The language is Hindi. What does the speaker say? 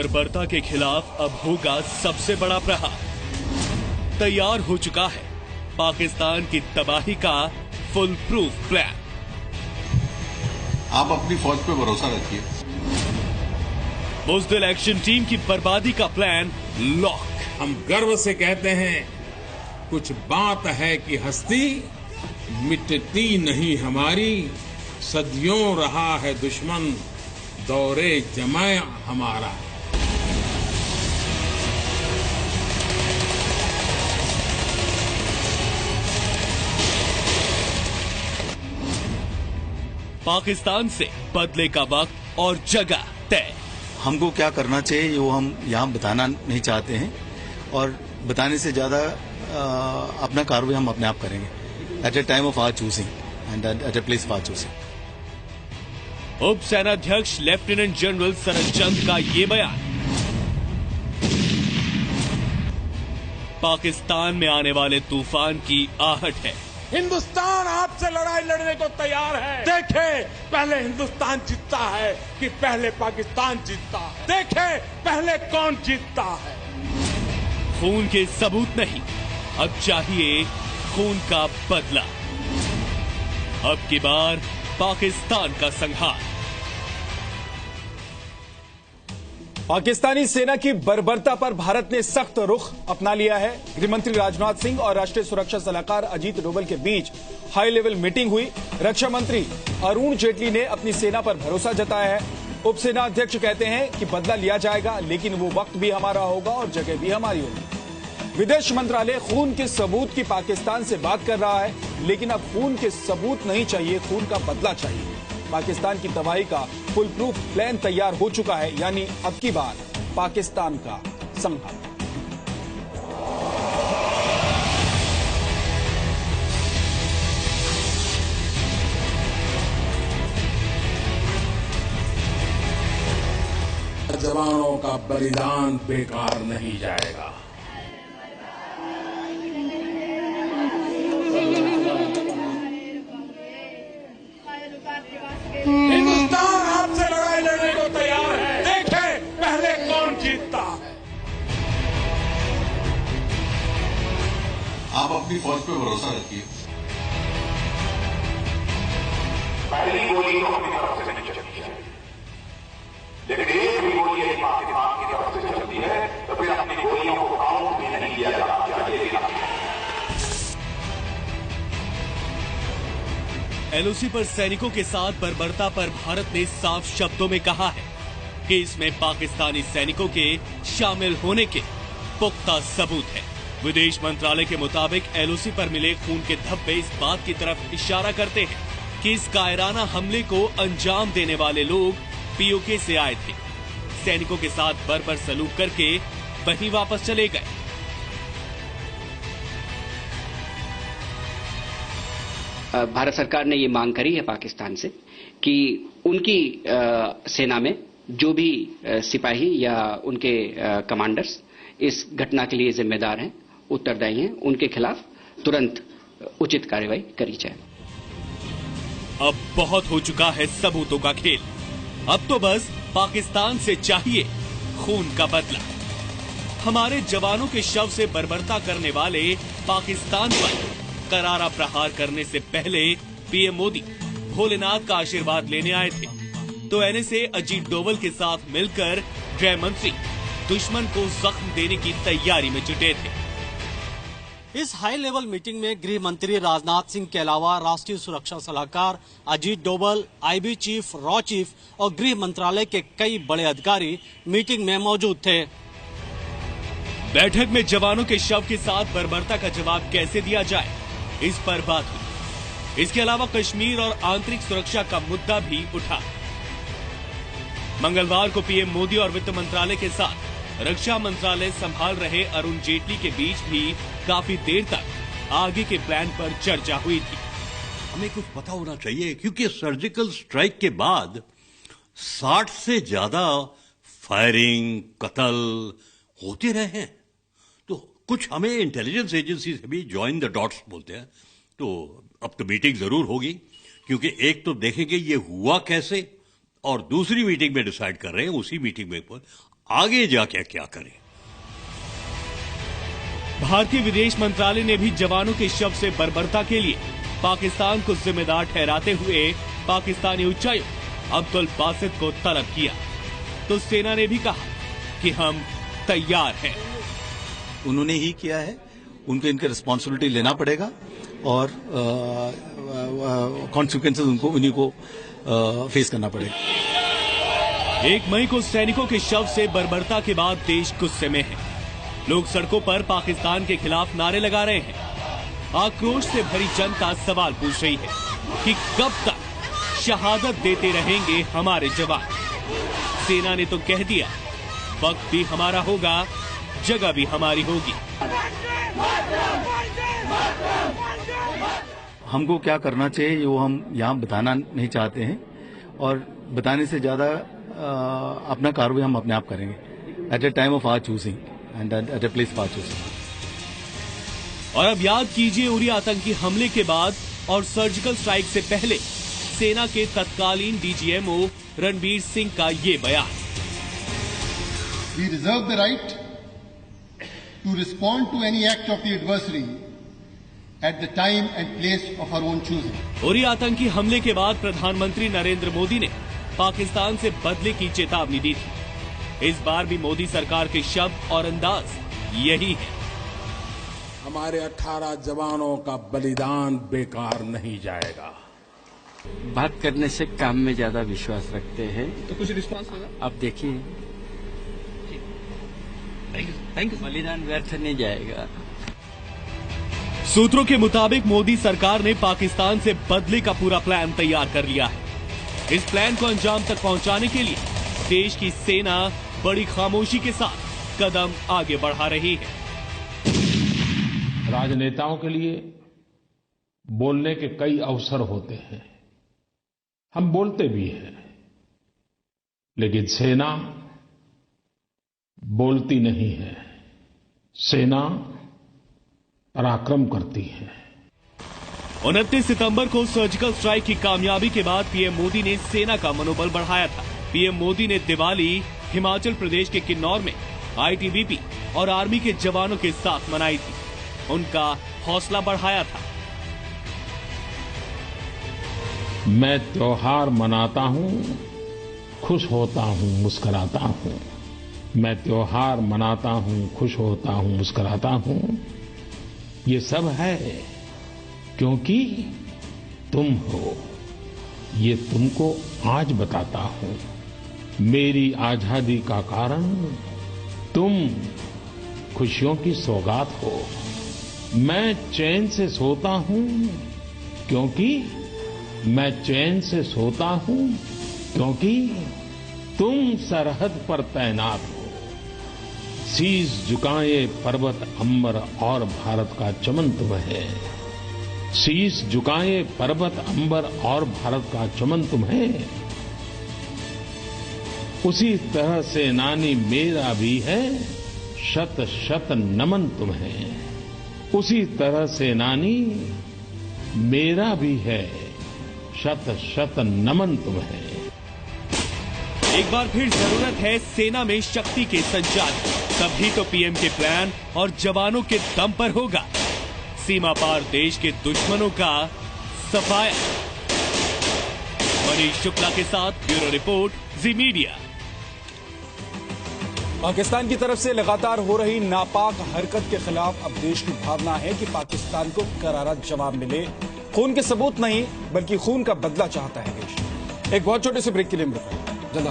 बर्बरता के खिलाफ अब होगा सबसे बड़ा प्रहार। तैयार हो चुका है पाकिस्तान की तबाही का फुल प्रूफ प्लान। आप अपनी फौज पे भरोसा रखिए। बुज़दिल एक्शन टीम की बर्बादी का प्लान लॉक। हम गर्व से कहते हैं, कुछ बात है कि हस्ती मिटती नहीं हमारी, सदियों रहा है दुश्मन दौरे जमाए हमारा। पाकिस्तान से बदले का वक्त और जगह तय। हमको क्या करना चाहिए वो हम यहाँ बताना नहीं चाहते हैं, और बताने से ज्यादा अपना कार्रवाई हम अपने आप करेंगे at a time of our choosing and at a place of our choosing. उप सेनाध्यक्ष लेफ्टिनेंट जनरल सरत चंद का ये बयान। पाकिस्तान में आने वाले तूफान की आहट है। हिंदुस्तान आपसे लड़ाई लड़ने को तैयार है। देखें पहले हिंदुस्तान जीतता है कि पहले पाकिस्तान जीतता है। देखें पहले कौन जीतता है। खून के सबूत नहीं, अब चाहिए खून का बदला। अब की बार पाकिस्तान का संहार। पाकिस्तानी सेना की बर्बरता पर भारत ने सख्त रुख अपना लिया है। गृहमंत्री राजनाथ सिंह और राष्ट्रीय सुरक्षा सलाहकार अजीत डोभाल के बीच हाई लेवल मीटिंग हुई। रक्षा मंत्री अरुण जेटली ने अपनी सेना पर भरोसा जताया है। उप सेना अध्यक्ष कहते हैं कि बदला लिया जाएगा, लेकिन वो वक्त भी हमारा होगा और जगह भी हमारी होगी। विदेश मंत्रालय खून के सबूत की पाकिस्तान से बात कर रहा है, लेकिन अब खून के सबूत नहीं चाहिए, खून का बदला चाहिए। पाकिस्तान की तबाही का फुल प्रूफ प्लान तैयार हो चुका है, यानी अब की बार पाकिस्तान का संहार। जवानों का बलिदान बेकार नहीं जाएगा। हिंदुस्तान आपसे लड़ाई लड़ने को तैयार है। देखें पहले कौन जीतता है। आप अपनी फौज पे भरोसा रखिए। पहली गोली तो अपनी तरफ से नहीं चलती है, लेकिन एक भी गोली यदि पाकिस्तान की तरफ से चलती है तो फिर अपनी गोलियों को काउंट भी नहीं किया जाना चाहिए। एलओसी पर सैनिकों के साथ बर्बरता पर भारत ने साफ शब्दों में कहा है कि इसमें पाकिस्तानी सैनिकों के शामिल होने के पुख्ता सबूत है। विदेश मंत्रालय के मुताबिक एलओसी पर मिले खून के धब्बे इस बात की तरफ इशारा करते हैं कि इस कायराना हमले को अंजाम देने वाले लोग पीओके से आए थे। सैनिकों के साथ बर्बर सलूक करके वहीं वापस चले गए। भारत सरकार ने ये मांग करी है पाकिस्तान से कि उनकी सेना में जो भी सिपाही या उनके कमांडर्स इस घटना के लिए जिम्मेदार हैं, उत्तरदायी हैं, उनके खिलाफ तुरंत उचित कार्रवाई करी जाए। अब बहुत हो चुका है सबूतों का खेल। अब तो बस पाकिस्तान से चाहिए खून का बदला। हमारे जवानों के शव से बर्बरता करने वाले पाकिस्तान पर करारा प्रहार करने से पहले पीएम मोदी भोलेनाथ का आशीर्वाद लेने आए थे, तो एनएसए अजीत डोभाल के साथ मिलकर गृह मंत्री दुश्मन को जख्म देने की तैयारी में जुटे थे। इस हाई लेवल मीटिंग में गृह मंत्री राजनाथ सिंह के अलावा राष्ट्रीय सुरक्षा सलाहकार Ajit Doval, IB chief, raw chief और गृह मंत्रालय के कई बड़े अधिकारी मीटिंग में मौजूद थे। बैठक में जवानों के शव के साथ बर्बरता का जवाब कैसे दिया जाए, इस पर बात हुई। इसके अलावा कश्मीर और आंतरिक सुरक्षा का मुद्दा भी उठा। मंगलवार को पीएम मोदी और वित्त मंत्रालय के साथ रक्षा मंत्रालय संभाल रहे अरुण जेटली के बीच भी काफी देर तक आगे के प्लान पर चर्चा हुई थी। हमें कुछ पता होना चाहिए, क्योंकि सर्जिकल स्ट्राइक के बाद 60 से ज्यादा फायरिंग, कत्ल होते रहे हैं। तो कुछ हमें इंटेलिजेंस एजेंसी से भी ज्वाइन द डॉट्स बोलते हैं। तो अब तो मीटिंग जरूर होगी, क्योंकि एक तो देखेंगे ये हुआ कैसे, और दूसरी मीटिंग में डिसाइड कर रहे हैं उसी मीटिंग में पर आगे जाके क्या करें। भारतीय विदेश मंत्रालय ने भी जवानों के शव से बर्बरता के लिए पाकिस्तान को जिम्मेदार ठहराते हुए पाकिस्तानी उच्चायुक्त अब्दुल बासित को तलब किया, तो सेना ने भी कहा कि हम तैयार हैं। उन्होंने ही किया है, उनको इनका रिस्पॉन्सिबिलिटी लेना पड़ेगा और कॉन्सिक्वेंसेस उन्हीं को फेस करना पड़ेगा। 1 मई को सैनिकों के शव से बर्बरता के बाद देश गुस्से में है। लोग सड़कों पर पाकिस्तान के खिलाफ नारे लगा रहे हैं। आक्रोश से भरी जनता सवाल पूछ रही है कि कब तक शहादत देते रहेंगे हमारे जवान। सेना ने तो कह दिया, वक्त भी हमारा होगा, जगह भी हमारी होगी। हमको क्या करना चाहिए वो हम यहाँ बताना नहीं चाहते हैं और बताने से ज्यादा अपना कार्रवाई हम अपने आप करेंगे at a time of our choosing and at a place for choosing. और अब याद कीजिए उरी आतंकी हमले के बाद और सर्जिकल स्ट्राइक से पहले सेना के तत्कालीन डीजीएमओ रणबीर सिंह का ये बयान। We reserve the right to respond to any act of the adversary at the time and place of our own choosing. Uri आतंकी हमले के बाद प्रधानमंत्री नरेंद्र मोदी ने पाकिस्तान से बदले की चेतावनी दी थी। इस बार भी मोदी सरकार के शब्द और अंदाज यही है। हमारे 18 जवानों का बलिदान बेकार नहीं जाएगा। बात करने से काम में ज्यादा विश्वास रखते हैं, तो कुछ रिस्पांस होगा? आप देखिए, थैंक यू। बलिदान व्यर्थ नहीं जाएगा। सूत्रों के मुताबिक मोदी सरकार ने पाकिस्तान से बदले का पूरा प्लान तैयार कर लिया है। इस प्लान को अंजाम तक पहुंचाने के लिए देश की सेना बड़ी खामोशी के साथ कदम आगे बढ़ा रही है। राजनेताओं के लिए बोलने के कई अवसर होते हैं, हम बोलते भी हैं, लेकिन सेना बोलती नहीं है, सेना पराक्रम करती है। 29 सितंबर को सर्जिकल स्ट्राइक की कामयाबी के बाद पीएम मोदी ने सेना का मनोबल बढ़ाया था। पीएम मोदी ने दिवाली हिमाचल प्रदेश के किन्नौर में आईटीबीपी और आर्मी के जवानों के साथ मनाई थी, उनका हौसला बढ़ाया था। मैं त्योहार मनाता हूं, खुश होता हूं, मुस्कुराता हूं। मैं त्योहार मनाता हूं, खुश होता हूं, मुस्कुराता हूं। ये सब है क्योंकि तुम हो। ये तुमको आज बताता हूं। मेरी आजादी का कारण तुम खुशियों की सौगात हो। मैं चैन से सोता हूं क्योंकि मैं चैन से सोता हूं क्योंकि तुम सरहद पर तैनात हो। शीश झुकाए पर्वत अंबर और भारत का चमन तुम है। शीश झुकाए पर्वत अंबर और भारत का चमन तुम है। उसी तरह सेनानी मेरा भी है, शत शत नमन तुम है। उसी तरह सेनानी मेरा भी है, शत शत नमन तुम है। एक बार फिर जरूरत है सेना में शक्ति के संचार, तभी तो पीएम के प्लान और जवानों के दम पर होगा सीमा पार देश के दुश्मनों का सफाया। मनीष शुक्ला के साथ ब्यूरो रिपोर्ट, जी मीडिया। पाकिस्तान की तरफ से लगातार हो रही नापाक हरकत के खिलाफ अब देश की भावना है कि पाकिस्तान को करारा जवाब मिले। खून के सबूत नहीं, बल्कि खून का बदला चाहता है देश। एक बहुत छोटे से ब्रेक के लिए जल्द